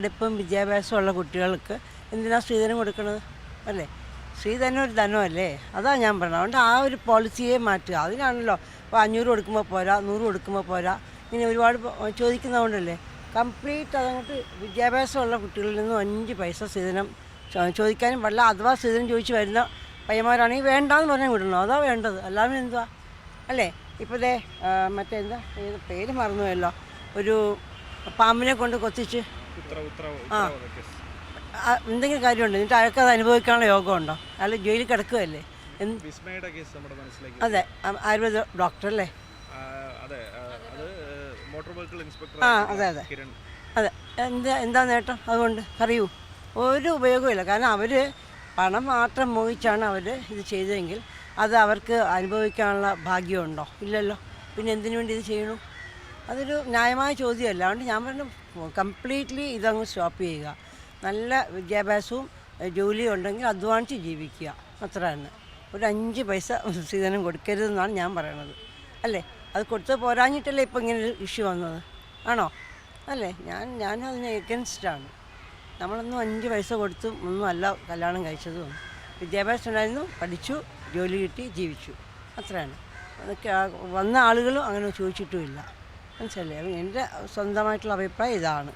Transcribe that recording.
ഇപ്പം വിദ്യാഭ്യാസമുള്ള കുട്ടികൾക്ക് എന്തിനാണ് സ്ത്രീധനം കൊടുക്കുന്നത് അല്ലേ? സ്ത്രീധനം ഒരു ധനമല്ലേ? അതാണ് ഞാൻ പറഞ്ഞത്. അതുകൊണ്ട് ആ ഒരു പോളിസിയെ മാറ്റുക. അതിനാണല്ലോ ഇപ്പോൾ 500 കൊടുക്കുമ്പോൾ പോരാ, 100 കൊടുക്കുമ്പോൾ പോരാ, ഇങ്ങനെ ഒരുപാട് ചോദിക്കുന്നതുകൊണ്ടല്ലേ. കംപ്ലീറ്റ് അതങ്ങോട്ട് വിദ്യാഭ്യാസമുള്ള കുട്ടികളിൽ നിന്നും 5 പൈസ സ്ത്രീധനം ചോദിക്കാനും പാടില്ല. അഥവാ സ്ത്രീധനം ചോദിച്ച് വരുന്ന പയ്യന്മാരാണെങ്കിൽ വേണ്ടാന്ന് പറഞ്ഞാൽ വിടണം. അതാ വേണ്ടത്. അല്ലാതെ എന്തുവാ അല്ലേ? ഇപ്പോൾ ദേ മറ്റേന്താ പേര് മറന്നുപോയല്ലോ, ഒരു പാമ്പിനെ കൊണ്ട് കൊത്തിച്ച് എന്തെങ്കിലും കാര്യമുണ്ട്, എന്നിട്ട് അയാൾക്കത് അനുഭവിക്കാനുള്ള യോഗമുണ്ടോ? അയാൾ ജയിലിൽ കിടക്കുകയല്ലേ? അതെ, ആയുർവേദ ഡോക്ടർ അല്ലേ? അതെ അതെ അതെ. എന്താ നേട്ടം അതുകൊണ്ട് അറിയൂ? ഒരു ഉപയോഗമില്ല. കാരണം അവർ പണം മാത്രം മോഹിച്ചാണ് അവർ ഇത് ചെയ്തതെങ്കിൽ അത് അവർക്ക് അനുഭവിക്കാനുള്ള ഭാഗ്യമുണ്ടോ? ഇല്ലല്ലോ. പിന്നെ എന്തിനു വേണ്ടി ഇത് ചെയ്യണു? അതൊരു ന്യായമായ ചോദ്യമല്ല. അതുകൊണ്ട് ഞാൻ പറഞ്ഞു, കംപ്ലീറ്റ്ലി ഇതങ്ങ് സ്റ്റോപ്പ് ചെയ്യുക. നല്ല വിദ്യാഭ്യാസവും ജോലിയും ഉണ്ടെങ്കിൽ അധ്വാനിച്ച് ജീവിക്കുക, അത്ര തന്നെ. ഒരു 5 പൈസ സ്ത്രീധനം കൊടുക്കരുതെന്നാണ് ഞാൻ പറയണത്, അല്ലേ? അത് കൊടുത്ത് പോരാഞ്ഞിട്ടല്ലേ ഇപ്പം ഇങ്ങനൊരു ഇഷ്യൂ വന്നത്, ആണോ? അല്ലേ? ഞാനതിന് എഗൻസ്റ്റാണ്. നമ്മളൊന്നും 5 പൈസ കൊടുത്തും ഒന്നും അല്ല കല്യാണം കഴിച്ചതും. വിദ്യാഭ്യാസം ഉണ്ടായിരുന്നു, പഠിച്ചു, ജോലി കിട്ടി, ജീവിച്ചു, അത്രയാണ്. അതൊക്കെ വന്ന ആളുകളും അങ്ങനെ ചോദിച്ചിട്ടുമില്ല, മനസ്സിലല്ലേ? എൻ്റെ സ്വന്തമായിട്ടുള്ള അഭിപ്രായം ഇതാണ്.